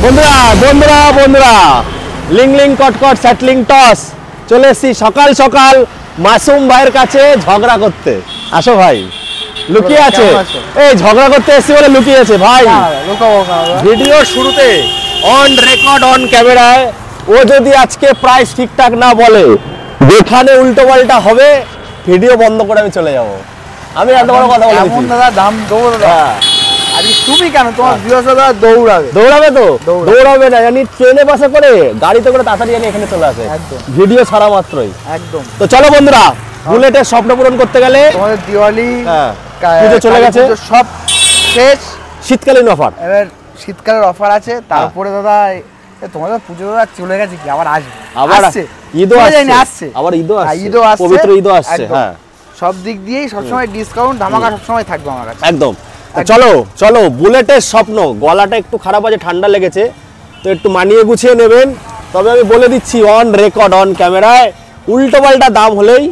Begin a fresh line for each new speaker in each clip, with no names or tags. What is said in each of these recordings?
বন্ধুরা বন্ধুরা বন্ধুরা লিং লিং কটকট স্যাটলিং টস চলে এসেছি সকাল সকাল মাসুম ভাইয়ের কাছে ঝগড়া করতে। আসো ভাই, লুকিয়ে আছে, এই ঝগড়া করতে এসেছি বলে লুকিয়ে আছে ভাই। ভিডিওর শুরুতে অন রেকর্ড অন ক্যামেরায় ও যদি আজকে প্রাইস ঠিকঠাক না বলে, যেখানে উল্টো পাল্টা হবে ভিডিও বন্ধ করে আমি চলে যাব। আমি একটা বড় কথা বলে দিচ্ছি
দাদা, দাম দেবো দাদা। আরে তুমি কেন, তোমার ভিউয়ার্স দাদা দৌড়াবে
দৌড়াবে তো দৌড়াবে না জানি, ট্রেনে বাসে করে গাড়িতে করে তাড়াতাড়ি জানি এখানে চলে আসে ভিডিও ছাড়া মাত্রই।
একদম।
তো চলো বন্ধুরা, বুলেটের স্বপ্ন পূরণ করতে গেলে
তোমাদের দিওয়ালি
পুজো চলে গেছে,
সব শেষ,
শীতকালীন অফার।
এবার শীতকালের অফার আছে, তারপরে দাদা তোমাদের পুজো দাদা চলে গেছে, কি আবার আসবে,
আবার
আসছে,
ঈদও
আসছে,
আবার ঈদও
ঈদও আসছে,
পবিত্র ঈদও আসছে। হ্যাঁ,
সব দিক দিয়েই সবসময় ডিসকাউন্ট ধামাকা সবসময় থাকবে আমার কাছে।
একদম। চলো চলো, বুলেটের স্বপ্ন। গলাটা একটু খারাপ আছে, ঠান্ডা লেগেছে, তো একটু মানিয়ে গুছিয়ে নেবেন। তবে আমি বলে দিচ্ছি অন রেকর্ড অন ক্যামেরায়, উল্টো পাল্টা দাম হলেই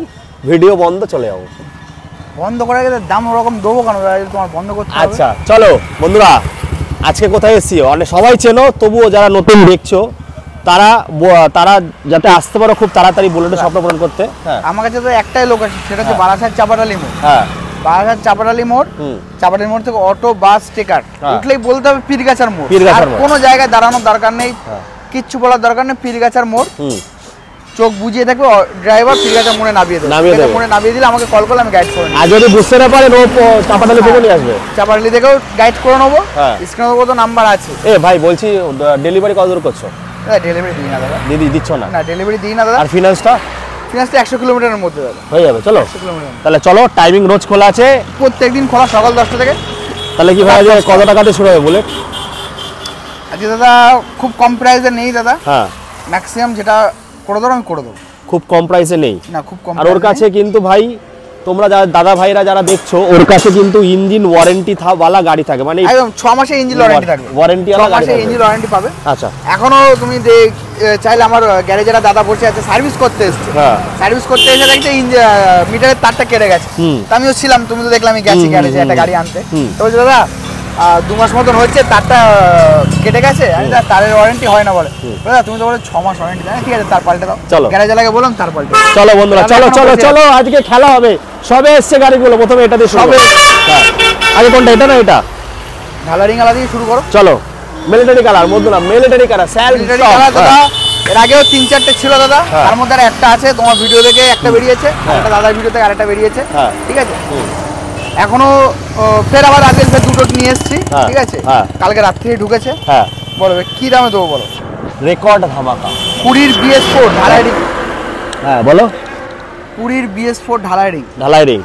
ভিডিও বন্ধ, চলে যাবো।
বন্ধ করার গেলে দাম ওরকম দেবো কেন, তোমার বন্ধ করতে হবে।
আচ্ছা চলো বন্ধুরা, আজকে কোথায় এসেছি অনেক সবাই চেনো, তবুও যারা নতুন দেখছো তারা তারা যাতে আসতে পারো খুব তাড়াতাড়ি বুলেটের স্বপ্ন পূরণ করতে।
আমার কাছে তো একটাই লোক আছে, সেটা হচ্ছে বারাসাত চাপাটালি মোড়।
হ্যাঁ,
বারাসাত চাপাটালি মোড়, চাপাটালি মোড় থেকে অটো বাস টেকার উঠলেই বলতে হবে পীরগাছার মোড়। আর কোনো জায়গায় দাঁড়ানোর দরকার নেই, কিচ্ছু বলার দরকার নেই, পীরগাছার মোড়। চোখ বুঝিয়ে থাকবে ড্রাইভার, পীরগাছার মোড়ে নামিয়ে দেবে, মোড়ে নামিয়ে দিলে আমাকে কল করলে আমি গাইড করে নেব।
আর যদি বুঝতে না পারেন ও চাপাটালি থেকে নিয়ে আসবে,
চাপাটালি থেকেও গাইড করে নেবো। স্ক্রিনে তো নাম্বার আছে।
এ ভাই বলছি, ডেলিভারি কত দূর করছো?
ডেলিভারি দিই না দাদা।
দিদি দিচ্ছ না?
না, ডেলিভারি দিই না দাদা।
আর ফিনান্সটা?
ফিনান্সটা 100 কিলোমিটারের মধ্যে দাদা
হয়ে যাবে। চলো
100 কিলোমিটার।
তাহলে চলো, টাইমিং রোজ খোলা আছে,
প্রত্যেকদিন খোলা, সকাল 10টা থেকে।
তাহলে কি ভাই কত টাকাতে শুরু হবে বুলেট?
আচ্ছা দাদা, খুব কম প্রাইসে নেই দাদা।
হ্যাঁ,
ম্যাক্সিমাম যেটা করে দেবো আমি করে দেবো।
খুব কম প্রাইসে নেই
না, খুব কম।
আর ওর কাছে কিন্তু ভাই, তোমরা যারা দাদা ভাইরা যারা দেখছো, ওর কাছে কিন্তু ইঞ্জিন ওয়ারেন্টি ওয়ালা গাড়ি থাকে, মানে
একদম 6 মাসের ইঞ্জিন ওয়ারেন্টি থাকবে,
ওয়ারেন্টি ওয়ালা গাড়ি,
6 মাসের ইঞ্জিন ওয়ারেন্টি পাবে।
আচ্ছা,
এখনো তুমি চাইলে আমার গ্যারেজে দাদা বসে আছে, সার্ভিস করতে এসেছে।
হ্যাঁ,
সার্ভিস করতে এসে দেখছে মিটারের তারটা কেটে গেছে। তো আমিও ছিলাম, তুমি তো দেখলাম আমি গেছি গ্যারেজে একটা গাড়ি আনতে। তো বলছে দাদা 2 মাস মতন হচ্ছে, তারটা কেটে গেছে। আমি তারের ওয়ারেন্টি হয় না বলে, তুমি তো বলে 6 মাস ওয়ারেন্টি, ঠিক আছে তার পাল্টে দাও।
চলো
গ্যারেজে লাগে বললাম তার পাল্টে।
চলো বন্ধুরা, চলো চলো চলো, আজকে খেলা হবে। সবে এসছে গাড়িগুলো, প্রথমে এটা দিয়ে শুরু। আগে কোনটা, এটা না এটা?
ঢালারিং আলা দিয়ে শুরু করো।
চলো, মিলিটারি কালার বন্ধুরা, মিলিটারি কালার,
মিলিটারি কালার দাদা। এর আগেও 3-4টে ছিল দাদা, তার মধ্যে একটা আছে, তোমার ভিডিও দেখে একটা বেরিয়েছে, একটা দাদার ভিডিও থেকে আরেকটা বেরিয়েছে, ঠিক আছে। এখনো ফের আবার আজকে ফের দুটো নিয়ে এসেছি, ঠিক আছে। কালকে রাত্রে ঢুকেছে। হ্যাঁ, বলো কি দামে দেবো বলো?
রেকর্ড ধামাকা
20 BS4 ঢালাই রিং।
হ্যাঁ বলো,
20 BS4 ঢালাই রিং।
ঢালাই রিং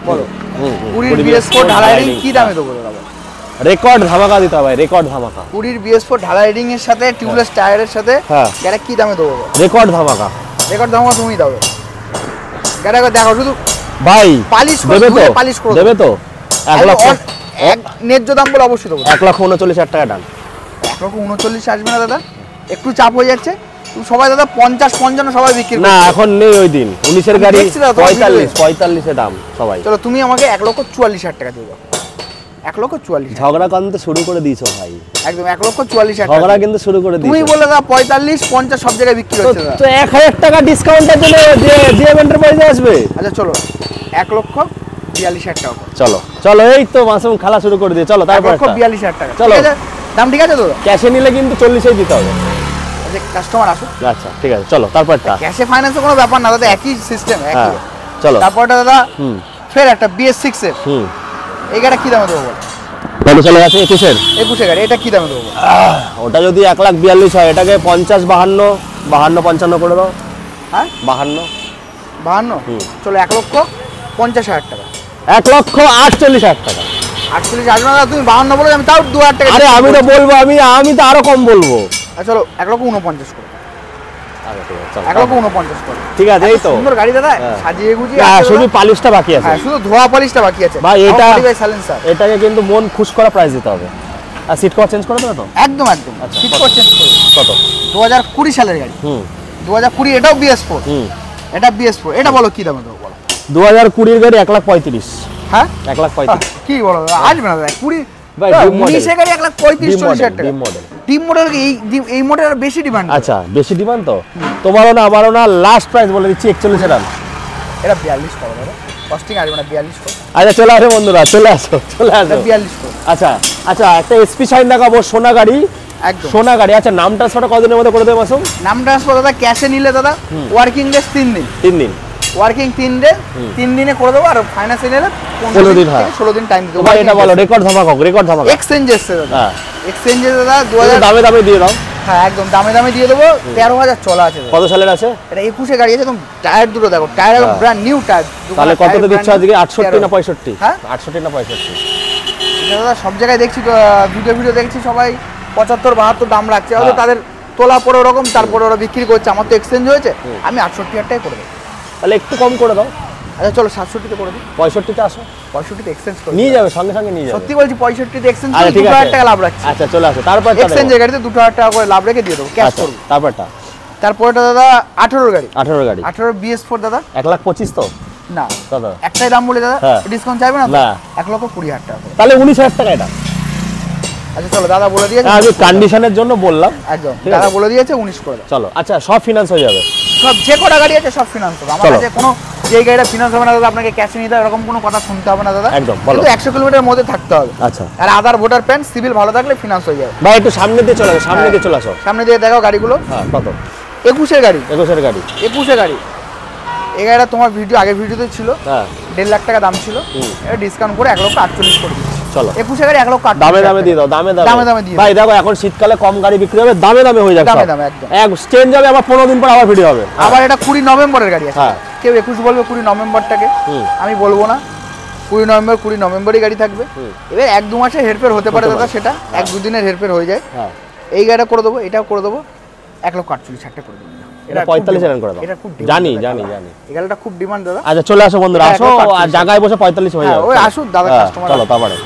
বলো, 20 BS4 ঢালাই রিং কি দামে দেবো দাদা?
রেকর্ড ধামাকা দিতে হবে, রেকর্ড ধামাকা।
20 BS4 ঢালাই রিং এর সাথে টিউবলেস টায়ারের সাথে গাড়ি কি দামে দেবো?
রেকর্ড ধামাকা।
রেকর্ড ধামাকা তুমি দাও গাড়ি, দেখো শুধু
ভাই
পালিশ
দেবে তো,
পালিশ করে
দেবে তো।
1 লক্ষ এক ন্যায্য দাম বলে অবশ্যই দেবো।
1,39,000 টাকা ডান।
1,39,000 আসবে না দাদা, একটু চাপ হয়ে যাচ্ছে। সবাই দাদা 50-55 সবাই বিক্রি
না, এখন নেই ওই দিন। 19 এর গাড়ি 45 এর দাম সবাই।
চলো তুমি আমাকে 1,44,000 টাকা দিয়ে দাও। 1,44,000।
ঝগড়া কিন্তু শুরু করে দিয়েছো ভাই,
একদম 1,44,000
ঝগড়া কিন্তু শুরু করে দিয়েছো।
তুমি বলে দাও 45-50 সব জায়গায় বিক্রি হচ্ছে দাদা।
তো 1,000 টাকা ডিসকাউন্টের জন্য জিএম এন্টারপ্রাইজে আসবে।
আচ্ছা চলো 1,42,000 টাকা।
চলো চলো, এই তো মাসুম খেলা শুরু করে দিয়ে। চলো তারপর
1,42,000 টাকা।
চলো,
দাম ঠিক আছে দাদা?
ক্যাশে নিলে কিন্তু 40-এই দিতে হবে।
আচ্ছা কাস্টমার আসো।
আচ্ছা ঠিক আছে, চলো তারপরটা।
ক্যাশে ফাইন্যান্সে কোনো ব্যাপার না দাদা, একই সিস্টেম একই।
চলো
তারপরটা দাদা ফের একটা BS6 এর। এই গাড়িটা কি দামে দেবো বল?
কত চলে গেছে? 21
গাড়ি, এটা কি দামে দেবো?
ওটা যদি 1,42,000 হয়, এটাকে 50-52 করে দাও।
হ্যাঁ
52
চলো 1,50,000 টাকা।
1,48,000 টাকা।
48 আসবে না, তুমি 52 বলে আমি তাও 2,000 টাকা।
আরে আমি তো বলবো, আমি তো আরো কম বলবো।
চলো 1,49,000 করে। 1,49,000 করে, ঠিক
আছে। এই তো
সুন্দর গাড়ি দাদা, সাজিয়ে গুজিয়ে।
শুধু পালিশটা বাকি আছে।
শুধু ধোয়া পালিশটা বাকি আছে
ভাই। এটাকে কিন্তু মন খুশ করা প্রাইস দিতে হবে। আর সিট কভার চেঞ্জ করে দেবে তো?
একদম একদম, সিট কভার চেঞ্জ করে।
কত?
2020 সালের গাড়ি। 2020, এটাও BS4। এটা BS4। এটা বলো কি দামে দেবো বলো?
2020 এর গাড়ি 1,35,000।
হ্যাঁ
1,35,000
কি বলো? আসবে না দাদা,
ভাই ডিম মডেল
19 এর গাড়ি 1,35,000 টাকা
ডিম মডেল
ডিম মডেল এই মডেল আর বেশি ডিমান্ড।
আচ্ছা বেশি ডিমান্ড তো তোমারও না আমারও না লাস্ট প্রাইস বলে দিচ্ছি 41 টাকা
এটা 42 করো দাদা কস্টিং আসবে না 42 করো।
আচ্ছা চলে আসো বন্ধুরা চলে আসো
42 করো।
আচ্ছা আচ্ছা একটা এসপি শাইন দেখাবো সোনা গাড়ি
একদম
সোনা গাড়ি। আচ্ছা নাম ট্রান্সফারটা কতদিনের মধ্যে করে দেবে মাসুম?
নাম ট্রান্সফার দাদা ক্যাশে নিলে দাদা ওয়ার্কিং ডেজ 3 দিন
3 দিন
ওয়ার্কিং 3 ডে 3 দিনে করে দেবো আর ফাইন্যান্সে নিলে
15 দিন হয়
16 দিন টাইম দিতে
ভাই এটা বলো রেকর্ড ধামাকা রেকর্ড ধামাকা
এক্সচেঞ্জ এসছে দাদা
হ্যাঁ
এক্সচেঞ্জে দাদা
দামে দামে দিয়ে দাও।
হ্যাঁ একদম দামে দিয়ে দেবো 13,000 চলা আছে
কত সালের আছে
এটা 21 গাড়ি আছে একদম টায়ার দুটো দেখো টায়ার একদম ব্র্যান্ড নিউ টায়ার
তাহলে কততে দিচ্ছ আজকে 68 না 65?
হ্যাঁ
68 না 65?
এটা দাদা সব জায়গায় দেখছি ভিডিও দেখছি সবাই 75-72 দাম রাখছে হয়তো তাদের তোলা পরে ওরকম তারপরে ওরা বিক্রি করছে আমার তো এক্সচেঞ্জ হয়েছে আমি 68,000 টাকায় করে দেবো
তাহলে একটু কম করে দাও।
আচ্ছা চলো 67-তে করে দিই
65-তে আসো
65-তে এক্সচেঞ্জ করে
নিয়ে যাবে সঙ্গে সঙ্গে নিয়ে যাবে
সত্যি বলছি 65-তে এক্সচেঞ্জ
আচ্ছা ঠিক
2,000
আছে
টাকা লাভ রাখছি
আচ্ছা চলে আসো তারপর
এক্সচেঞ্জের গাড়িতে 2,000 টাকা করে লাভ রেখে দিয়ে দেবো ক্যাশ করব
তারপরটা
তারপরটা দাদা 18 গাড়ি
18 গাড়ি
18 BS4 দাদা
1,25,000 তো
না
কত
একটাই দাম বলে দাদা
হ্যাঁ।
ডিসকাউন্ট চাইবে না
না
1,20,000 টাকা করে।
তাহলে 19,000 টাকা এটা
আচ্ছা চলো দাদা বলে দিয়েছে
আমি কন্ডিশনের জন্য বললাম
একদম
ঠিক
দাদা
আছে।
বলে দিয়েছে 19 করে দাও
চলো আচ্ছা সব ফিনান্স হয়ে যাবে
সব যে কটা গাড়ি আছে সব ফিনান্স হবে আমার
চলো।
কাছে কোনো যে গাড়িটা ফিনান্স হবে না দাদা আপনাকে ক্যাশে নিতে হবে এরকম কোনো কথা শুনতে হবে না দাদা
একদম, বলো।
কিন্তু 100 কিলোমিটারের মধ্যে থাকতে হবে
আচ্ছা
আর আধার ভোটার প্যান সিভিল ভালো থাকলে ফিনান্স হয়ে যাবে
ভাই একটু সামনে দিয়ে চলে আসো সামনে দিয়ে চলে আসো
সামনে দিয়ে দেখো গাড়িগুলো
হ্যাঁ কত
21 গাড়ি
21 গাড়ি
21 গাড়ি এই গাড়িটা তোমার আগের ভিডিওতে ছিল
হ্যাঁ
1.5 লাখ টাকা দাম ছিল এটা ডিসকাউন্ট করে 1,48,000 করে দিচ্ছি
চলো
21 গাড়ি 1,48,000
দামে দামে দিয়ে দাও দামে
দামে দিয়ে
ভাই দেখো এখন শীতকালে কম গাড়ি বিক্রি হবে দামে দামে হয়ে যাবে
দামে
সব।
দামে একদম।
এক চেঞ্জ হবে আবার 15 দিন পর আবার ভিডিও হবে
আবার এটা 20 নভেম্বরের গাড়ি আছে
হ্যাঁ।
কেউ 21 বলবে 20 নভেম্বরটাকে আমি বলবো না 20 নভেম্বরই গাড়ি থাকবে এবার 1-2 মাসে হেরফের হতে পারে দাদা সেটা 1-2 দিনের হেরফের হয়ে যায়
হ্যাঁ
এই গাড়িটা করে দেবো এটাও করে দেবো 1,48,000 টাকা করে দেবো
এটা 45 রান করে দাও
এটা খুব
জানি
demand
জানি
দাদা।
জানি
এই গাড়িটা খুব ডিমান্ড দাদা
আচ্ছা চলে আসো বন্ধুরা
এটা
আসো
1,48
আর জায়গায় বসে 45 হয়ে
হ্যাঁ,
যাবে
ওই আসুক দাদা,
হ্যাঁ,
customer
চলো
আসুক।
তারপরে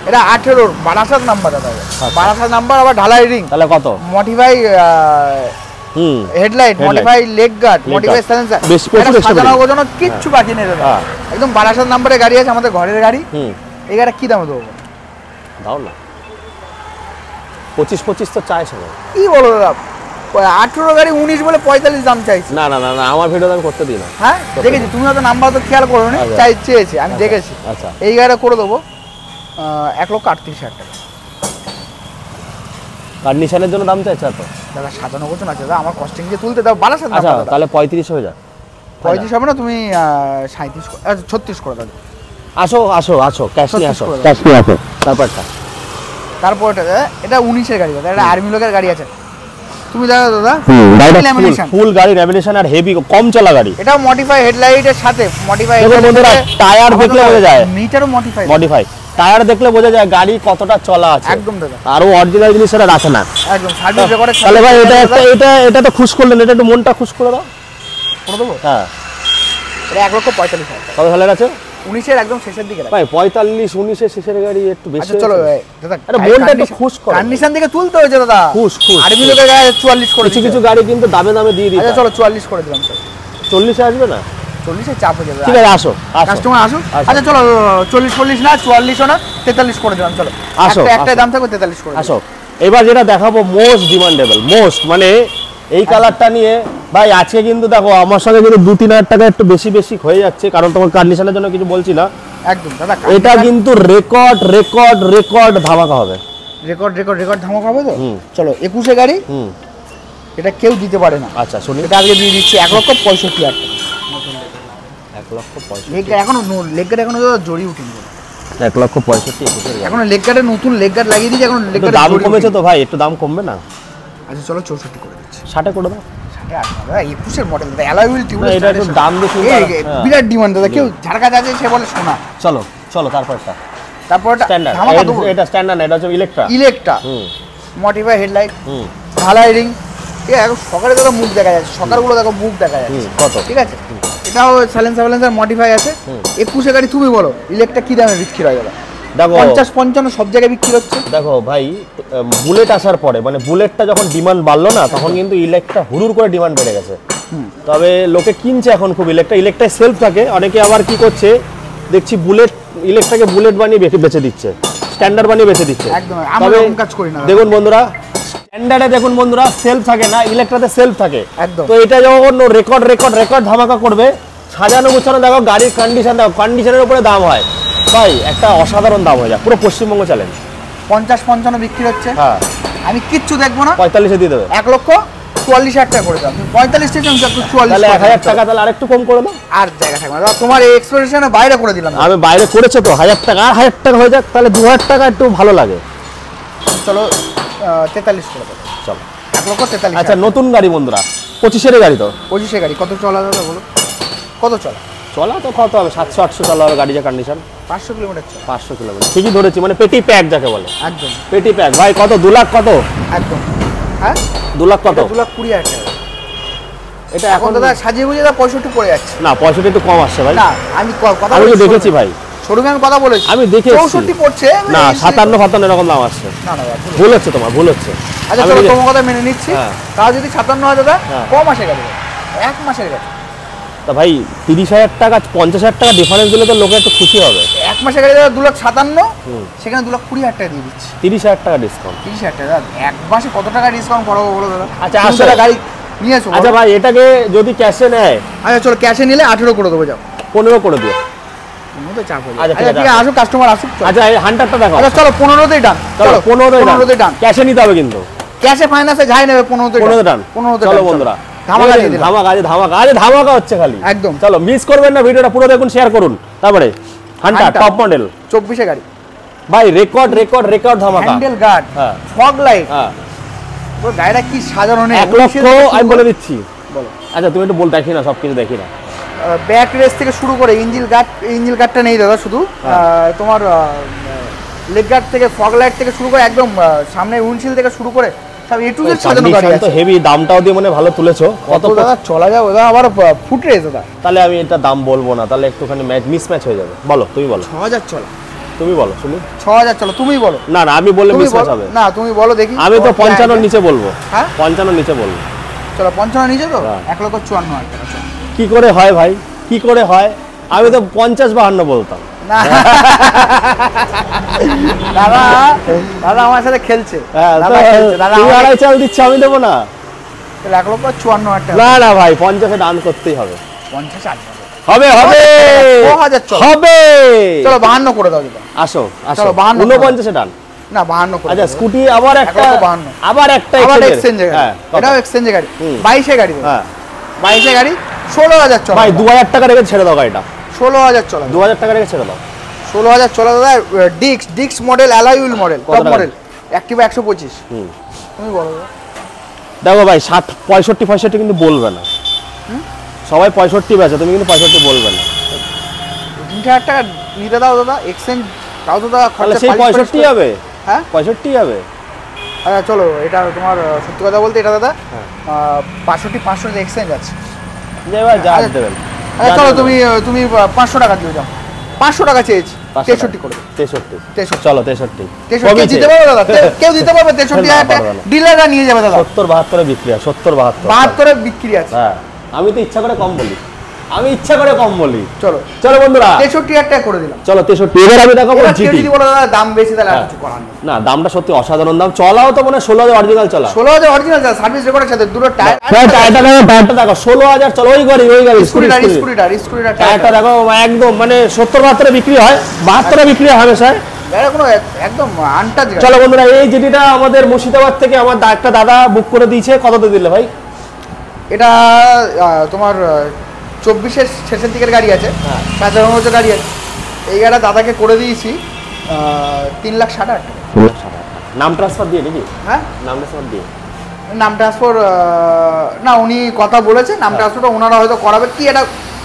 এটা 18 বারাসাত নাম্বার দাদা বারাসাত নাম্বার আবার ঢালাই রিং
তাহলে কত
modify headlight modify leg guard
Leg
modify
guard।
Silencer
বেশ প্রচুর extra
সাজানো
বেরিয়ে।
গোছানো কিচ্ছু বাকি নেই দাদা
হ্যাঁ।
একদম বারাসাত নাম্বারের গাড়ি আছে আমাদের ঘরের গাড়ি
হুম
এই গাড়িটা কি দামে দেবো
দাও না 25 তো চাই সবাই
কি বলো দাদা 18 গাড়ি 19 বলে 45 দাম চাইছি
না না না না আমার ভিডিও আমি করতে দিই না
হ্যাঁ দেখেছি তুমি হয়তো নাম্বার তো খেয়াল করো না
আচ্ছা।
চেয়েছি আমি দেখেছি
আচ্ছা
এই গাড়িটা করে দেবো 1,38,000 টাকা
কন্ডিশনের জন্য দাম চাইছে তো
দাদা সাজানো গোছানো আছে দাদা আমার কস্টিং দিয়ে তুলতে দাও বারাসাত
আচ্ছা
নাম্বার দাদা
তাহলে 35 হয়ে যায়
35 হবে না তুমি 36 করে দাও
আসো আসো আসো ক্যাশ নিয়ে আসো
36 করে দাও।
ক্যাশ নিয়ে আসো তারপরটা
তারপরটা দাদা এটা 19 এর গাড়ি দাদা এটা আর্মি লোকের গাড়ি আছে তুমি দাদা দাদা lamination।
ফুল গাড়ি ল্যামিনেশন আর হেভি কম চলা গাড়ি
এটাও মডিফাই হেডলাইটের সাথে মডিফাই
দেখুন বন্ধুরা, টায়ার দেখলে বোঝা যায়।
মিটারও মডিফাই
মডিফাই টায়ার দেখলে বোঝা যায় গাড়ি কতটা চলা আছে
একদম দাদা
আরো অরিজিনাল জিনিস এরা রাখে না
একদম সার্ভিস রেকর্ডে
তাহলে ভাই এটা একটা এটা তো খুশ করলেন এটা একটু মনটা খুশ করে দাও
করে দেবো
হ্যাঁ
এটা 1,45,000
কত সালের আছে
19 এর একদম শেষের দিকে রাখো।
ভাই 45 19 এর শেষের গাড়ি একটু বেশি
আচ্ছা চলো
হয়েছে।
দাদা
আরে মনটা একটু খুশ করো।
কন্ডিশন থেকে তুলতে হয়েছে দাদা
খুশ, খুশ,
আর্মি
খুশ।
লোকের গাড়ি 44 করে
কিছু
দিচ্ছে।
কিছু গাড়ি কিন্তু দামে দামে দিয়ে দিই
আচ্ছা চলো 44 করে দিলাম স্যার
40 এ আসবে না
40 এর চাপ হয়ে যাবে
ঠিক আছে আসো আসো
কাস্টমার আসুন
আসো।
আচ্ছা চলো 40 না 44 না 43 করে দিলাম চলো
আসো,
একটা
আসো।
দাম থাকবে 43 করে দিলাম।
আসো এবার যেটা দেখাবো মোস্ট ডিমান্ডেবল মোস্ট মানে এই কালারটা নিয়ে ভাই আজকে কিন্তু দেখো আমার সঙ্গে কিন্তু 2-3 হাজার টাকা একটু বেশি বেশি হয়ে যাচ্ছে কারণ তোমার কন্ডিশনের জন্য কিছু বলছি না
একদম দাদা
এটা কিন্তু রেকর্ড ধামাকা হবে
রেকর্ড ধামাকা হবে তো
হুম।
চলো 21 গাড়ি
হুম
এটা কেউ দিতে পারে না
আচ্ছা শুনি
এটা আজকে দিয়ে দিচ্ছি 1,65,000 টাকা
1,65,000
লেগ এখনো লেগ গার্ড এখনো জড়ি উঠেনি
1,65,000
এখনো লেগ গার্ডে নতুন লেগ গার্ড লাগিয়ে দিয়েছি এখন লেগ
একটু দাম কমেছে তো ভাই একটু দাম কমবে না
আচ্ছা চলো 64 করে দিচ্ছি
60 করে দাও
60 দাদা 21 এর মডেল দাদা অ্যালয় হুইল টিউবলেস
এটা একটু দাম বেশি হ্যাঁ।
বিরাট ডিমান্ড দাদা কেউ ঝাড়কা যাচ্ছে সে বলে সোনা
চলো চলো তারপরটা
তারপর
স্ট্যান্ডার্ড
ধামাকা দেবো
এটা স্ট্যান্ডার্ড না এটা হচ্ছে ইলেকট্রা
ইলেকট্রা
হুম
মডিফাই হেডলাইট
হুম
ঢালাই রিং ঠিক আছে এখন সকালে দাদা মুখ দেখা যাচ্ছে সকালগুলো দেখো মুখ দেখা যাচ্ছে
হুম, কত?
ঠিক আছে এটাও সাইলেন্সার মডিফাই আছে 21 গাড়ি তুমি বলো ইলেকট্রা কি দামে বিক্রি হয় দাদা
দেখো
50-55 সব জায়গায় বিক্রি হচ্ছে
দেখো ভাই বুলেট আসার পরে মানে বুলেটটা যখন ডিমান্ড বাড়লো না তখন কিন্তু ইলেকট্রা হুড়ুর করে ডিমান্ড বেড়ে গেছে তবে লোকে কিনছে এখন খুব ইলেকট্রায় সেলফ থাকে অনেকে আবার কি করছে দেখছি বুলেট ইলেকট্রাকে বুলেট বানিয়ে বেচে দিচ্ছে স্ট্যান্ডার্ড বানিয়ে বেঁচে দিচ্ছে।
একদম আমরা এরকম কাজ করি না।
দেখুন বন্ধুরা, স্ট্যান্ডার্ডে দেখুন বন্ধুরা সেলফ থাকে না, ইলেকট্রাতে সেলফ থাকে।
একদম।
তো এটা যখন রেকর্ড ধামাকা করবে, সাজানো গুছানো দেখো, গাড়ির কন্ডিশন দেখো, কন্ডিশনের উপরে দাম হয় ভাই, একটা অসাধারণ দাম হয়ে যায়, পুরো পশ্চিমবঙ্গ চ্যালেঞ্জ।
50-55 বিক্রি হচ্ছে,
হ্যাঁ
আমি কিচ্ছু দেখবো না,
45-এ দিয়ে দেবে।
1,44,000 টাকা করে দাও। 45 থেকে 44,
তাহলে 1000 টাকা তাহলে আরেকটু কম করে দাও।
আর জায়গা থাকবে না, তোমার এই এক্সপেকটেশনের বাইরে করে দিলাম।
আমি বাইরে করেছো তো 1000 টাকা, আর 1000 টাকা হয়ে যাক, তাহলে 2000 টাকা একটু ভালো লাগে।
চলো 43 করে দাও।
চলো
1,43,000।
আচ্ছা, নতুন গাড়ি বন্ধুরা, 25-এর গাড়ি তো।
25 গাড়ি কত চলা দাদা বলো, কত চলা?
চলা তো কত হবে, 700-800 চলা হবে গাড়ি, যা কন্ডিশন।
500 কিলোমিটার চলা।
500 কিলোমিটার ঠিকই ধরেছি, মানে পেটি প্যাক যাকে বলে।
একদম
পেটি প্যাক ভাই। কত, 2 লাখ কত?
একদম। হ্যাঁ
2 লাখ কত?
2,20,000 টাকা।
এটা
এখন দাদা সাজিয়ে গুজিয়ে দাদা 65 পড়ে যাচ্ছে।
না 65 একটু কম আসছে ভাই।
না আমি কথা
আমি
বলেছি,
দেখেছি ভাই,
শোরুমে আমি কথা বলেছি,
আমি দেখেছি
64 পড়ছে।
না 57 এরকম দাম আসছে।
না না
ভুল হচ্ছে তোমার, ভুল হচ্ছে।
আচ্ছা চলো তোমার কথা মেনে নিচ্ছি।
হ্যাঁ।
তাও যদি 57 হয় দাদা,
হ্যাঁ।
কম আসে গাড়ি, 1 মাসের গাড়ি।
তা ভাই 30,000 টাকা 50,000 টাকা ডিফারেন্স দিলে তো লোকে একটু খুশি হবে।
1 মাসের গাড়ি দাদা 2,57,000, সেখানে 2,20,000 টাকা দিয়ে দিচ্ছি।
30,000 টাকা ডিসকাউন্ট।
30,000 টাকা দাদা, 1 মাসে কত টাকা ডিসকাউন্ট করবো বলো দাদা?
আচ্ছা,
তুমি
আসলে
গাড়ি নিয়ে এসো।
আচ্ছা ভাই, এটাকে যদি ক্যাশে নেয়,
আচ্ছা চলো ক্যাশে নিলে 18 করে দেবো, যাও
15 করে দিও।
তো চাপ হয়ে
আচ্ছা,
যায়।
ঠিক
আচ্ছা ঠিক আছে, আসুক কাস্টমার আসুক। চলো।
আচ্ছা এই হান্টারটা দেখো।
আচ্ছা চলো 15তেই ডান।
চলো 15
ডান।
ক্যাশে নিতে হবে কিন্তু।
ক্যাশে ফাইন্যান্সে যাই নেবে 15
ডান।
15
চলো বন্ধুরা,
ধামাকা দিয়ে দিলাম।
ধামাকা হচ্ছে খালি।
একদম।
চলো মিস করবেন না, ভিডিওটা পুরো দেখুন, শেয়ার করুন। তারপরে হান্টার টপ মডেল
24 গাড়ি
ভাই, রেকর্ড ধামাকা।
হ্যান্ডেল গার্ড,
হ্যাঁ
ফগ লাইট,
হ্যাঁ।
পুরো গাড়িটা কি সাজানো নেই।
1 লক্ষ আমি বলে দিচ্ছি।
বলো।
আচ্ছা তুমি একটু বল, দেখি না সবকিছু দেখি না।
ব্যাক রেস থেকে শুরু করে ইঞ্জিল গার্ডটা নেই দাদা, শুধু তোমার লেগ গার্ড থেকে ফগ লাইট থেকে শুরু করে একদম সামনে উইন্ডশিল্ড থেকে শুরু করে সব এ টু জেড সাজানো গাড়ি আছে।
তো হেভি, দামটাও দিয়ে মনে ভালো তুলেছো।
কত দাদা চলা যাবে দাদা, আবার ফুট রেস দাদা।
তাহলে আমি এটা দাম বলবো না, তাহলে একটুখানি মিসম্যাচ হয়ে যাবে। বলো, তুমি বলো।
6000 চলা।
তুমি বলো শুনি।
6000 চলো, তুমি বলো।
না না, আমি বললে
তুমি
মিসম্যাচ
বলো।
হবে।
না তুমি বলো দেখি।
আমি তো 55 নিচে বলবো।
হ্যাঁ
55 নিচে বলবো।
চলো 55 নিচে তো,
হ্যাঁ।
1,54,000 টাকা। চলো।
কি করে হয় ভাই, কি করে হয়? আমি তো 50-52 বলতাম।
না দাদা, দাদা আমার সাথে খেলছে।
হ্যাঁ,
দাদা খেলছে, দাদা
তুমি
আমাকে-
2.5 চাল দিচ্ছে, আমি দেবো না।
1,54,000 টাকা।
না না ভাই, 50-এ দান করতেই হবে।
50 আসবে।
হবে হবে
6000 চলো।
হবে।
চলো 52 করে দাও দাদা।
আসো আসো,
চলো, 52
49-এ ডান।
না 52 করে
আচ্ছা
দাও।
স্কুটি আবার একটা,
1,52
আবার একটা
আবার
exchange-এর।
এক্সচেঞ্জে গাড়ি।
হ্যাঁ, কত?
এটাও এক্সচেঞ্জে গাড়ি।
হুম।
22 গাড়ি দাদা।
হ্যাঁ
22 গাড়ি 16,000 চলো।
ভাই 2000 টাকা রেখে ছেড়ে দাও গাড়িটা।
16,000 চলো।
2000 টাকা রেখে ছেড়ে দাও।
16,000 চলো দাদা। ডিক্স মডেল, অ্যালয় হুইল মডেল,
কত
টপ
টাকা?
মডেল, অ্যাক্টিভা 125।
হুম।
তুমি বলো দাদা।
দেখো ভাই 65 কিন্তু বলবে না, সবাই 65 বেচে, তুমি কিন্তু 65 বলবে না।
3,000 টাকা নিতে দাও দাদা, এক্সচেঞ্জ তাও তো দাদা
তাহলে
খরচা
সেই
45
65 হবে।
হ্যাঁ
65 হবে।
আচ্ছা চলো, এটা তোমার সত্যি কথা বলতে এটা দাদা
হ্যাঁ।
65 এক্সচেঞ্জ আছে।
যে ভাই যা
আচ্ছা,
দেবেন।
আচ্ছা চলো, তুমি 500 টাকা দিয়ে যাও। 500 টাকা চেয়েছি,
500
63 করে দাও।
63 চলো 63
63 কেউ দিতে পারবে দাদা? কেউ দিতে পারবে 63,000 টাকা?
পারবে না।
ডিলাররা নিয়ে যাবে দাদা।
70-72 বিক্রি হয়, 70-72।
72 বিক্রি আছে।
হ্যাঁ, আমি তো ইচ্ছা করে কম বলি, আমি ইচ্ছা করে কম বলি।
চলো
চলো বন্ধুরা,
63,000 টাকা করে দিলাম।
চলো 63। এবার আমি দেখাবো
এবার কেউ
জিটি।
যদি বলো দাদা দাম বেশি, তাহলে আর কিছু করার নেই।
না দামটা সত্যি অসাধারণ দাম। চলাও তো মানে 16,000 অরিজিনাল চলা।
16,000 অরিজিনাল সার্ভিস রেকর্ডের সাথে দুটো টায়ার।
টায়ারটা দেখো 16,000 চলো, ওই গাড়ি
স্কুটার
টায়ারটা দেখো একদম মানে 70-72 বিক্রি হয়, 72 বিক্রি হয় হামেশা।
কোনো একদম আনটাচ গাড়ি।
চলো বন্ধুরা, এই জিটিটা আমাদের মুর্শিদাবাদ থেকে আমার একটা দাদা বুক করে দিয়েছে। কততে দিলে ভাই?
এটা তোমার 24-এর শেষের দিকের গাড়ি আছে,
হ্যাঁ।
55 গাড়ি আছে। এই গাড়িটা দাদাকে করে দিয়েছি 3,60,000 টাকা।
নাম ট্রান্সফার দিয়ে নাকি?
হ্যাঁ
নাম ট্রান্সফার দিয়ে।
নাম ট্রান্সফার না, উনি কথা বলেছে নাম ট্রান্সফারটা ওনারা হয়তো করাবে কি, এটা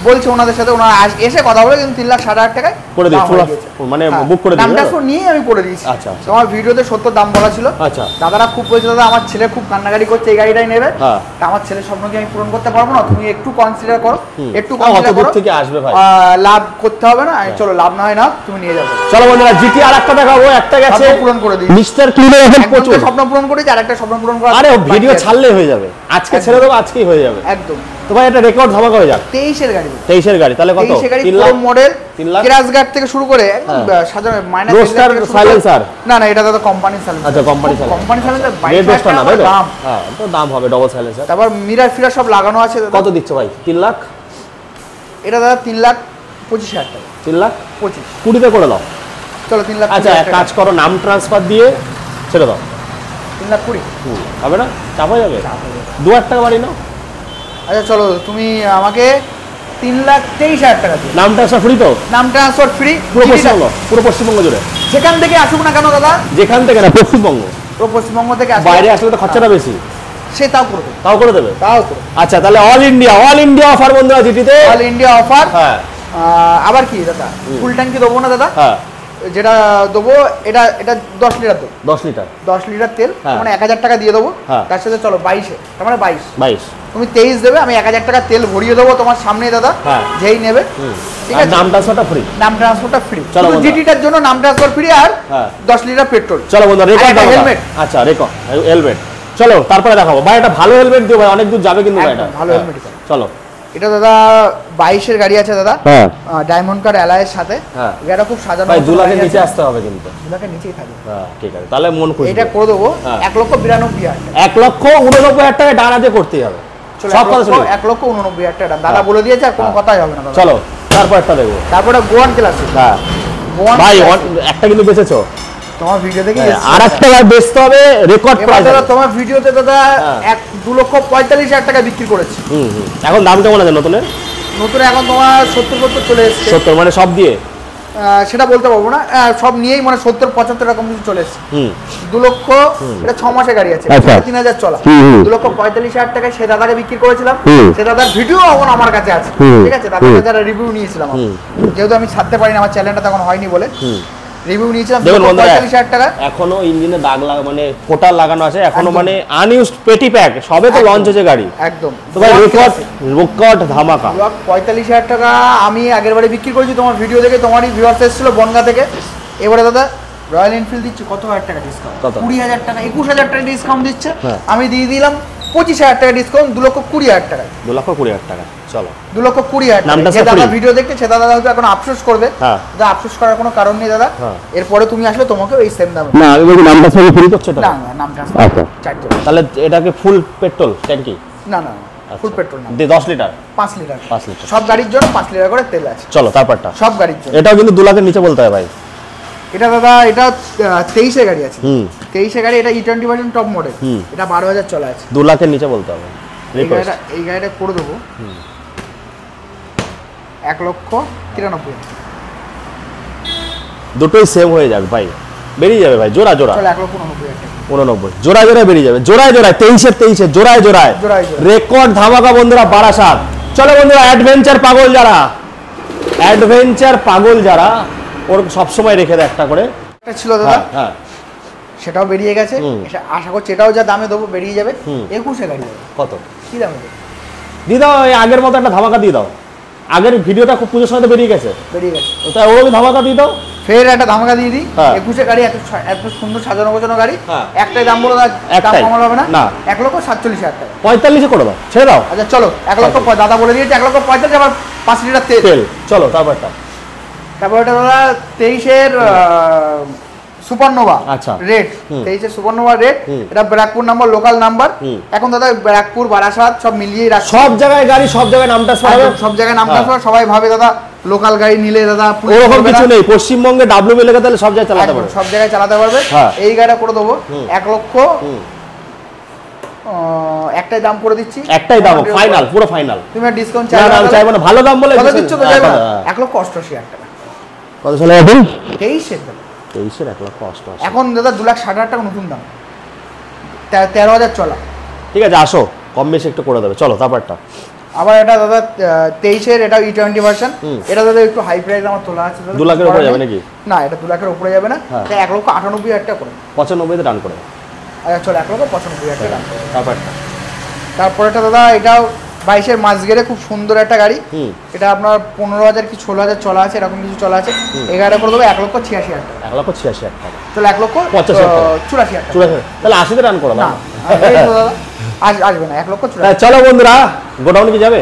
বলছে ওনাদের সাথে, ওনারা এসে কথা বলে, কিন্তু 3,60,000 টাকায়
করে দিই,
দাম হয়ে গেছে।
মানে
হ্যাঁ,
বুক করে দিই।
নাম ট্রান্সফার নিয়ে আমি করে দিয়েছি।
আচ্ছা, আচ্ছা।
তোমার ভিডিওতে 70 দাম বলা ছিল।
আচ্ছা।
দাদারা খুব বলছে দাদা আমার ছেলে খুব কান্নাকাটি করছে, এই গাড়িটাই নেবে।
হ্যাঁ।
তা আমার ছেলের স্বপ্নকে আমি পূরণ করতে পারবো না, তুমি একটু কনসিডার করো, একটু
অত
কনসিডার
দূর
করো।
থেকে আসবে ভাই।
লাভ করতে হবে না, আমি চলো লাভ না হয় না, তুমি নিয়ে যাবে।
চলো বন্ধুরা, জিটি আরেকটা দেখাবো। একটা গেছে
স্বপ্ন পূরণ করে দিই।
মিস্টার ক্লিনের এখন
একদম
প্রচুর।
স্বপ্ন পূরণ করেছি, আর একটা স্বপ্ন পূরণ করা
আরে
বাকি
ভিডিও
আছে।
ছাড়লে হয়ে যাবে, আজকে ছেড়ে দেবো, আজকেই হয়ে যাবে।
একদম
তো ভাই এটা রেকর্ড ধামাকা হয়ে যাক।
23 এর গাড়ি,
23 এর গাড়ি, তাহলে কত?
23 এর গাড়ি,
3 lakh
model,
3 lakh
crash guard থেকে শুরু করে একদম সাধারণ মাইনাস
রোস্টার সাইলেন্সার।
না না, এটা দাদা কোম্পানি সাইলেন্সার।
আচ্ছা, company silencer,
company silencer
red rooster না ভাই?
দাম,
হ্যাঁ তো দাম হবে ডবল সাইলেন্সার।
তারপর মিরার ফিরার সব লাগানো আছে দাদা।
কত দিচ্ছ ভাই? 3 লাখ।
এটা দাদা 3,25,000 টাকা।
3 লাখ
25,
20 করে দাও।
চলো 3 লাখ।
আচ্ছা এক কাজ করো, নাম ট্রান্সফার দিয়ে ছেড়ে দাও।
3,20,000
হবে না? চাপ হয়ে যাবে? 2,000 টাকা বাড়ি নাও।
আচ্ছা চলো, তুমি আমাকে 3,23,000 টাকা দিও।
নাম ট্রান্সফার ফ্রি তো?
নাম ট্রান্সফার ফ্রি,
পুরো পশ্চিমবঙ্গ জুড়ে,
যেখান থেকে আসুক না কেন দাদা।
যেখান থেকে না, পশ্চিমবঙ্গ।
পুরো পশ্চিমবঙ্গ থেকে আসুক,
বাইরে আসলে তো খরচাটা বেশি।
সে তাও করে দেবে,
তাও করে দেবে।
তাও করে।
আচ্ছা তাহলে অল ইন্ডিয়া অফার বন্ধুরা জিটিতে।
All India offer.
হ্যাঁ।
আবার কি দাদা, ফুল ট্যাঙ্কি দেবো না দাদা?
হ্যাঁ।
যেটা দেবো এটা 10 লিটার দেবো।
10 লিটার
10 লিটার তেল,
হ্যাঁ।
মানে 1,000 টাকা দিয়ে দেবো।
হ্যাঁ।
তার সাথে চলো 22, তার মানে 22 তুমি 23 দেবে, আমি 1,000 টাকা তেল ভরিয়ে দেবো তোমার সামনে দাদা।
হ্যাঁ।
যেই নেবে, ঠিক আছে?
নাম ট্রান্সফারটা ফ্রি।
নাম ট্রান্সফারটা ফ্রি,
চলো
শুধু
বন্ধুরা।
জিটিটার জন্য নাম ট্রান্সফার ফ্রি আর
হ্যাঁ।
10 লিটার পেট্রোল।
চলো বন্ধুরা, রেকর্ড
হেলমেট।
আচ্ছা রেকর্ড হেলমেট। চলো তারপরে দেখাবো ভাই, এটা ভালো হেলমেট দিও ভাই, অনেক দূর যাবে কিন্তু ভাই এটা।
ভালো হেলমেট।
চলো।
এটা দাদা 22 এর গাড়ি আছে দাদা।
হ্যাঁ।
ডায়মন্ড কার অ্যালয়ের সাথে।
হ্যাঁ।
এটা খুব সাজানো।
ভাই 2 লাখের নিচে আসতে হবে কিন্তু।
2 লাখের নিচেই থাকবে।
হ্যাঁ ঠিক আছে, তাহলে মন খুশি।
এটা করে দেবো
হ্যাঁ।
1,92,000 টাকা।
1,89,000 টাকা ডানাতে করতেই হবে। সব কথা শুনে
1,89,000 টাকা দাদা বলে দিয়েছে, আর কোনো কথাই হবে না দাদা।
চলো তারপরটা দেখবো।
তারপরে গোয়ান ক্লাসিক।
হ্যাঁ ভাই একটা কিন্তু বেঁচেছো
তোমার ভিডিও দেখে
আর একটা ভাই বেচতে হবে রেকর্ড প্রাইস।
দাদা তোমার ভিডিওতে দাদা 2,45,000 টাকা বিক্রি করেছি।
এখন দাম কেমন আছে নতুনের?
নতুন এখন তোমার 70 চলে এসেছে।
70 মানে সব দিয়ে?
সেটা বলতে পারবো না, সব নিয়েই মানে 70-75 এরকম কিছু চলে এসেছে। 2 লক্ষ, এটা 6 মাসের গাড়ি আছে, 3,000 চলা। 2,45,000 টাকায় সে দাদাকে বিক্রি করেছিলাম। সে দাদার ভিডিও এখন আমার কাছে আছে, ঠিক আছে? দাদার কাছে রিভিউ নিয়েছিলাম, যেহেতু আমি ছাড়তে পারি না, আমার চ্যানেলটা তখন হয়নি বলে রিভিউ নিয়েছিলাম। 45,000 টাকা।
এখনো ইঞ্জিনে দাগ লাগা মানে কোটার লাগানো আছে এখনো, মানে আনইউজড পেটি প্যাক, সবে তো লঞ্চ হয়েছে গাড়ি
একদম।
তো ভাই রেকর্ড ধামাকা।
45,000 টাকা আমি আগের বারে বিক্রি করেছি তোমার ভিডিও দেখে, তোমারই ভিউয়ার্স এসেছিল বনগা থেকে। এবারে দাদা রয়্যাল এনফিল্ড দিচ্ছে কত হাজার টাকা ডিসকাউন্ট? 20,000 টাকা, 21,000 টাকা ডিসকাউন্ট দিচ্ছে। আমি দিয়ে দিলাম 25,000 টাকা ডিসকাউন্ট, 2,20,000 টাকা।
2,20,000 টাকা। চলো
2,20,000 টাকা। যে দাদা ভিডিও দেখতে সে দাদা হয়তো এখন আফসোস করবে, দাদা আফসোস করার কোনো কারণ নেই দাদা। এরপরে তুমি আসলে তোমাকে এই সেম দাম
না, আমি বলি নামটা সবই ফ্রি করছো তো?
না না, নাম ট্রান্সফার।
আচ্ছা তাহলে এটাকে ফুল পেট্রোল ট্যাঙ্কি?
না না, ফুল পেট্রোল না,
10 লিটার
5 লিটার।
5 লিটার
সব গাড়ির জন্য 5 লিটার করে তেল আছে।
চলো তারপরটা
সব গাড়ির জন্য।
এটাও কিন্তু 2 লাখের নিচে বলতে হয় ভাই।
এটা দাদা এটা 23 এর গাড়ি আছে। 23 এর গাড়ি, এটা E20 ভার্সন টপ মডেল। এটা 12,000 চলা আছে।
2 লাখের নিচে বলতে হবে।
এই গাড়িটা করে দেবো 1,93,000।
দুটোই সেম হয়ে যাবে ভাই, বেরিয়ে যাবে ভাই জোড়া জোড়া।
চলো 1,89,000 টাকা।
89 জোড়ায় জোড়ায় বেরিয়ে যাবে, জোড়ায় জোড়ায় 23 জোড়ায় জোড়ায় রেকর্ড ধামাকা বন্ধুরা। বারাসাত। চলো বন্ধুরা, অ্যাডভেঞ্চার পাগল যারা ওর সবসময় রেখে দেয় একটা করে।
একটা ছিল দাদা, হ্যাঁ সেটাও বেরিয়ে গেছে। আশা করছি এটাও যা দামে দেবো বেরিয়ে যাবে। 21 গাড়ি
কত
কি দামে দেবো?
দিয়ে দাও এই আগের মতো একটা ধামাকা দিয়ে দাও। আগের ভিডিওটা খুব পুজোর সময় বেরিয়ে গেছে, ওটা ওরকম ধামাকা দিয়ে দাও।
ফের একটা ধামাকা দিয়ে দিই। 21 গাড়ি, এত সুন্দর সাজানো গোছানো গাড়ি। একটাই দাম বলে দাম কমানো হবে না। 1,47,000 টাকা।
45 করে দাও, ছেড়ে দাও।
আচ্ছা চলো 1 লক্ষ, দাদা বলে দিয়েছে 1,45,000, আবার 5 লিটার তেল।
চলো তারপরটা।
তারপর এটা দাদা 23 এর সুপারনোভা।
আচ্ছা
রেড 23 এর সুপারনোভা রেড। এটা ব্যারাকপুর নাম্বার, লোকাল নাম্বার। এখন দাদা ব্যারাকপুর বারাসাত সব মিলিয়ে রাখ,
সব জায়গায় গাড়ি, সব জায়গায় নামটা হবে,
সব জায়গায় নামটা হবে। সবাই ভাবে দাদা লোকাল গাড়ি নিলে দাদা
ওরকম কিছু নেই। পশ্চিমবঙ্গে ডাব্লিউ লেখা তাহলে সব জায়গায় চালাতে পারবে,
সব জায়গায় চালাতে পারবে। এই গাড়িটা করে দেবো 1 লক্ষ। একটাই দাম করে দিচ্ছি, একটাই দাম ফাইনাল, পুরো ফাইনাল। তুমি ডিসকাউন্ট চাইবে না? চাইবো না, ভালো দাম বলে দিচ্ছ তো, চাইবে না। 1,88,000 টাকা। কত চলে এখন? 23 এর দাম। 23 এর 1,88,000 এখন দাদা 2,60,000 টাকা নতুন দাম, 13,000 চলা। ঠিক আছে আসো, কম বেশি একটু করে দেবে। চলো তারপরটা। আবার এটা দাদা 23 এর, এটা E20 ভার্সন। এটা দাদা একটু হাই প্রাইস আমার তোলা আছে দাদা। 2 লাখের উপরে যাবে নাকি? না, এটা 2 লাখের উপরে যাবে না, এটা 1,98,000 টাকা করে। 95 তে ডান করে। আচ্ছা চলো 1,95,000 টাকা ডান করে। তারপরটা দাদা এটাও 22 এর মাঝগেরে, খুব সুন্দর একটা গাড়ি। এটা আপনার 15,000 কি 16,000 চলা আছে, এরকম কিছু চলা আছে। এই গাড়িটা করে দেবো 1,86,000 টাকা। 1,86,000 টাকা। চলো 1,85,000 টাকা। তাহলে 80 তে রান করো না। আসবে না 1 লক্ষ 84।
তাই চলো বন্ধুরা, গোডাউনে কি যাবে?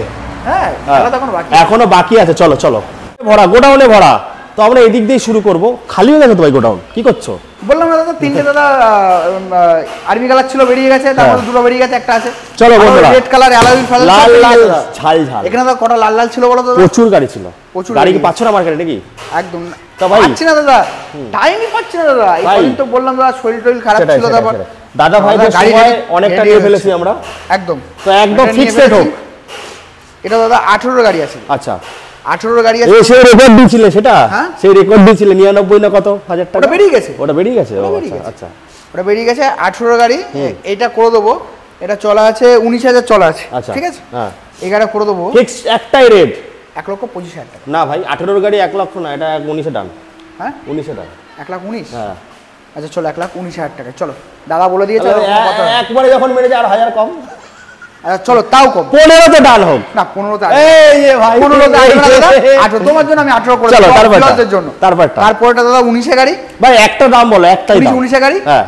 হ্যাঁ, খেলা তো এখনো বাকি।
এখনো বাকি আছে, চলো চলো। ভরা, গোডাউনে ভরা। তো আমরা এদিক দিয়ে শুরু করব। খালিও দেখো তো ভাই গোডাউন, কি করছো?
বললাম না দাদা, 3টে দাদা আর্মি কালার ছিল, বেরিয়ে গেছে, তারপর দুটো বেরিয়ে গেছে, একটা আছে।
চলো বন্ধুরা,
রেড কালার অ্যালয়
লাল লাল ঝাল ঝাল।
এখানে দাদা কটা লাল লাল ছিল বলো তো?
প্রচুর গাড়ি ছিল।
প্রচুর
গাড়ি কি পাচ্ছ না মার্কেটে নাকি?
একদম
তো ভাই
পাচ্ছি না দাদা, টাইমই পাচ্ছি না দাদা। এই কদিন তো বললাম দাদা শরীর টরীর খারাপ ছিল, তারপর
দাদা ভাইদের সময় অনেকটা নিয়ে ফেলেছি আমরা।
একদম
তো একদম ফিক্সড হোক।
এটা দাদা 18 গাড়ি আছে।
আচ্ছা,
18 গাড়ি আছে।
সেই রেকর্ড দিয়েছিলে সেটা? সেই রেকর্ড দিয়েছিলে 99 না কত হাজার টাকা?
ওটা বেরিয়ে গেছে।
ওটা বেরিয়ে গেছে? আচ্ছা আচ্ছা,
ওটা বেরিয়ে গেছে 18 গাড়ি। এইটা করে দেবো, এটা চলা আছে 19,000 চলা আছে, ঠিক আছে? হ্যাঁ, এই গাড়ি করে দেবো
ফিক্স একটাই রেট
1,25,000 টাকা।
না ভাই, 18 গাড়ি 1 লক্ষ না, এটা 19 ডান।
হ্যাঁ,
19 ডান।
1,19,000?
হ্যাঁ,
আচ্ছা চলো 1,19,000 টাকা। চলো দাদা বলে দিয়েছে
একবারে যখন মেরে যায় আর 1000 কম।
আচ্ছা চলো তাও কম,
15 তে ডান হোক
না 15 তে।
এই যে ভাই
15 তে আসবে না দাদা, 18 তোমার জন্য আমি 18 করে
চলো
তারপরটার জন্য। তারপরটা দাদা 19 গাড়ি।
ভাই একটা দাম বলো, একটাই দাম।
19 গাড়ি। হ্যাঁ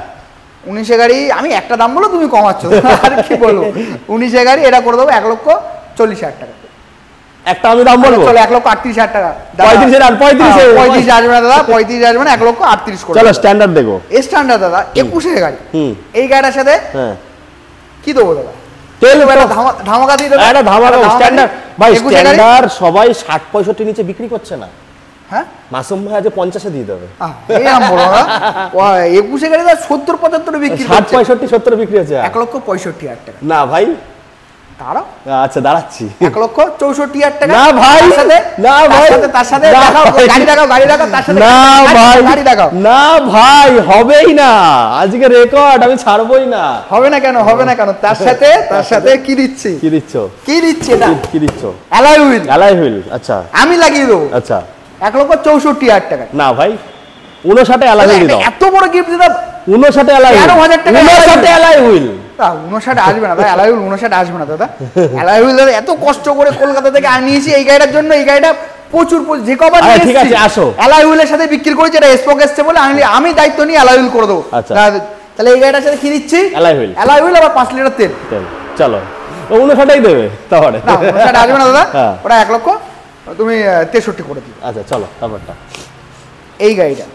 19 গাড়ি, আমি একটা দাম বলো, তুমি কমাচ্ছ আর কি বলবো। 19 গাড়ি, এটা করে দেবো 1,40,000 টাকা।
একটা আমি দাম বলবো,
চলো 1,38,000 টাকা।
35 ডান।
35 আসবে না দাদা, 35 আসবে না, 1,38,000 করে।
চলো স্ট্যান্ডার্ড দেখো।
স্ট্যান্ডার্ড দাদা 21 গাড়ি। এই গাড়িটার সাথে কি দেবো দাদা?
তেল
ধামাকা দিয়ে দেবো।
একটা ধামাকা স্ট্যান্ডার্ড ভাই। স্ট্যান্ডার্ড সবাই 60-65 নিচে বিক্রি করছে না।
হ্যাঁ,
মাসুম ভাই আজ 50-এ দিয়ে দেবে।
এরকম বলো না, 21 গাড়ি দাদা 70-75 বিক্রি করছে।
60-65-70 বিক্রি হচ্ছে।
1,65,000 টাকা।
না ভাই
দাঁড়াও,
আচ্ছা দাঁড়াচ্ছি।
1,64,000 টাকা।
না ভাই, না ভাই,
তার সাথে গাড়ি দেখাও, গাড়ি দেখাও, তার সাথে
না ভাই,
গাড়ি দেখাও।
না ভাই, হবেই না, আজকে রেকর্ড আমি ছাড়বই না।
হবে না কেন? হবে না কেন? তার সাথে কি দিচ্ছি?
কি দিচ্ছ?
কি দিচ্ছি এটা?
কি দিচ্ছ?
Alloy wheel.
অ্যালয় হুইল, আচ্ছা
আমি লাগিয়ে দেবো।
আচ্ছা
1,64,000 টাকা।
না ভাই, 59-এ অ্যালয় হুইল দাও।
এত বড় গিফট দিলাম।
59-এ অ্যালয় হুইল।
13,000 টাকা
59-এ অ্যালয় হুইল।
59 আসবে না দাদা, অ্যালয় হুইল 59 আসবে না দাদা। অ্যালয় হুইল দাদা এত কষ্ট করে কলকাতা থেকে আনিয়েছি এই গাড়িটার জন্য। এই গাড়িটা প্রচুর যে কবার নিয়ে এসেছি,
ঠিক আছে আসো।
অ্যালয় হুইলের সাথে বিক্রি করেছি, এটা স্পক এসছে বলে আমি দায়িত্ব নিয়ে অ্যালয় হুইল করে দেবো।
আচ্ছা,
তাহলে এই গাড়িটার সাথে কি দিচ্ছি?
Alloy wheel.
অ্যালয় হুইল আবার 5 লিটার তেল।
চলো 59-টাই দেবে তাহলে।
না 59 আসবে না দাদা, ওটা 1 লক্ষ তুমি 63 করে দিও।
আচ্ছা চলো তারপরটা।
এই গাড়িটা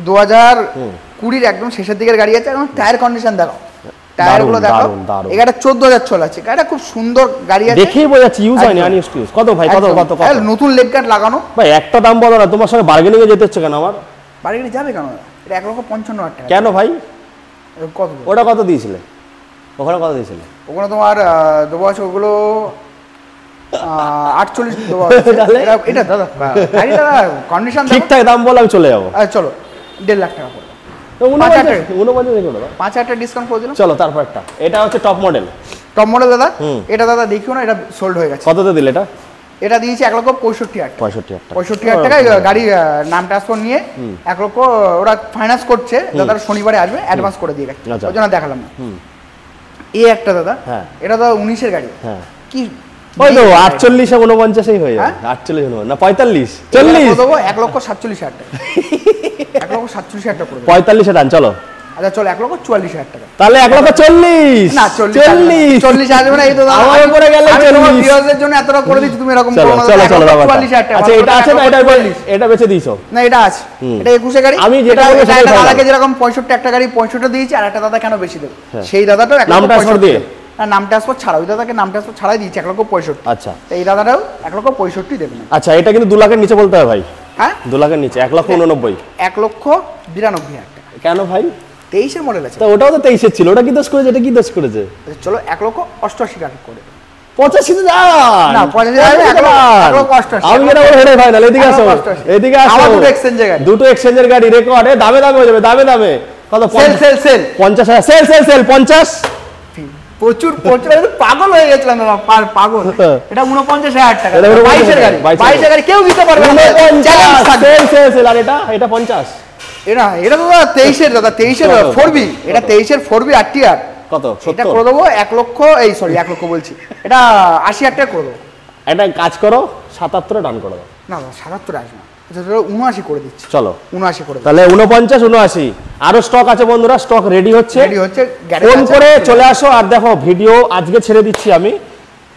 2020 একদম শেষের দিকের গাড়ি আছে। এখন টায়ার কন্ডিশন দেখো, টায়ারগুলো দেখো। এই গাড়িটা 14,000 চলা আছে। গাড়িটা খুব সুন্দর গাড়ি আছে,
দেখেই বোঝাচ্ছে ইউজ হয়নি, আনইউজড ইউজ। কত ভাই, কত কত কত?
নতুন লেগ গার্ড লাগানো।
ভাই একটা দাম বলো না, তোমার সঙ্গে বার্গেনিং এ যেতে হচ্ছে কেন আমার?
বার্গেনিং যাবে কেন? এটা 1,55,000 টাকা।
কেন ভাই?
কত?
ওটা কত দিয়েছিলে? ওখানে কত দিয়েছিলে?
ওখানে তোমার দেবো আছে ওগুলো 48 দেবো। এটা দাদা গাড়িটা কন্ডিশন
ঠিকঠাক দাম বলো, আমি চলে যাবো।
চলো 1.5 লাখ টাকা পড়বে। 5,000 ডিসকাউন্ট করে দিলাম।
চলো তারপর একটা, এটা হচ্ছে টপ মডেল।
টপ মডেল দাদা, এটা দাদা দেখিও না, এটা সোল্ড হয়ে গেছে।
কততে দিলে এটা?
এটা দিয়েছি 1,65,000 টাকা।
65,000
টাকা। গাড়ি নাম ট্রান্সফার নিয়ে 1 লক্ষ ওরা ফাইন্যান্স করছে। দাদা শনিবারে আসবে, অ্যাডভান্স করে দিয়ে গেছে, ওই জন্য দেখালাম না। এই একটা দাদা, এটা দাদা 19-এর গাড়ি। কি
ওই তো 48 49 হয়ে যাবে। 48 না 45 40
দেবো 1,47,000 টাকা। 1,47,000 টাকা করে
45-এ ডান। চলো
আচ্ছা চলো 1,44,000 টাকা।
তাহলে 1,40,000
না 40 আসবে না। এই তো
আমার উপরে গেলে 40
ভিউয়ারদের জন্য এতটা করে দিচ্ছি, তুমি এরকম করো না।
চলো
1,44,000 টাকা।
আচ্ছা এটা আছে না? এটা বেচে দিয়েছো?
না এটা আছে, এটা 21 গাড়ি।
আমি যেটা বলবো সেটা
দাদাকে যেরকম 65 একটা গাড়ি 65 দিয়েছি, আর একটা দাদা কেন বেশি দেব? সেই দাদাটাও
নাম ট্রান্সফার দিয়ে,
না নাম ট্রান্সফার ছাড়া, ওই দাদাকে নাম ট্রান্সফার ছাড়াই দিয়েছি 1,65,000।
আচ্ছা
এই দাদাটাও 1,65,000 দেবে না।
আচ্ছা এটা কিন্তু 2 লাখের নিচে বলতে হবে ভাই।
হ্যাঁ
2 লাখের নিচে 1,89,000।
1,92,000 টাকা।
কেন ভাই?
23-এর মডেল আছে।
তা ওটাও তো 23-এর ছিল, ওটা কি দোষ করেছে? এটা কি দোষ করেছে?
চলো 1,88,000 টাকা করে
85
না 85,000
আমি যেটা বলে হেডে ফাইনাল। এদিকে আসো, এদিকে আসো।
আমার দুটো এক্সচেঞ্জের
গাড়ি রেকর্ড দামে দামে হয়ে যাবে, দামে কত?
সেল
50,000 সেল 50
প্রচুর পাগল হয়ে গেছিলাম দাদা, পাগল। এটা 49,000 টাকা 22-এর গাড়ি। 22-এর গাড়ি কেউ দিতে পারবে না।
সেল আর এটা 50।
এটা দাদা 23-এর দাদা 23-এর 4B। এটা 23-এর 4B RTR।
কত?
এটা করে দেবো 1 লক্ষ, এই সরি 1 লক্ষ বলছি, এটা 80,000 টাকা করে দেবো।
একটা কাজ করো 77-এ ডান করে দাও।
না 77 আসবে না, আচ্ছা 79 করে দিচ্ছি,
চলো
79 করে
তাহলে 49 79 আরো স্টক আছে বন্ধুরা, স্টক রেডি হচ্ছে, ফোন করে চলে আসো। আর দেখো ভিডিও আজকে ছেড়ে দিচ্ছি আমি,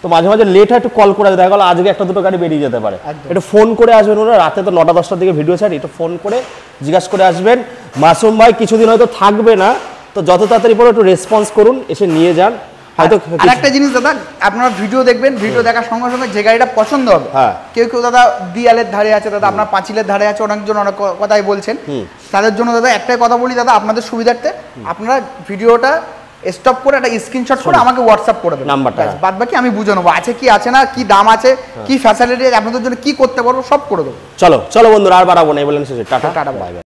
তো মাঝে মাঝে লেট হয় একটু কল করে দেখা গেলো আজকে একটা দুটো গাড়ি বেরিয়ে যেতে পারে, একটু ফোন করে আসবেন ওরা, রাতে তো 9টা 10টার দিকে ভিডিও ছাড়ি, একটু ফোন করে জিজ্ঞাসা করে আসবেন। মাসুম ভাই কিছুদিন হয়তো থাকবে না, তো যত তাড়াতাড়ি পরে একটু রেসপন্স করুন, এসে নিয়ে যান। হয়তো
আরেকটা জিনিস দাদা, আপনারা ভিডিও দেখবেন, ভিডিও দেখার সঙ্গে সঙ্গে যে গাড়িটা পছন্দ হবে, কেউ কেউ দাদা দিয়ালের ধারে আছে দাদা, আপনার পাঁচিলের ধারে আছে, অনেকজন অনেক কথাই বলছেন, তাদের জন্য দাদা একটাই কথা বলি দাদা, আপনাদের সুবিধার্থে আপনারা ভিডিওটা স্টপ করে একটা স্ক্রিনশট করে আমাকে হোয়াটসঅ্যাপ করে দেবেন নাম্বারটা, বাদ বাকি আমি বুঝে নেবো আছে কি আছে না, কি দাম আছে, কি ফ্যাসিলিটি আপনাদের জন্য কি করতে পারবো সব করে দেবো।
চলো চলো বন্ধুরা, আর বাড়াবো না, এই বলেন শেষে, টাটা টাটা, বাই বাই।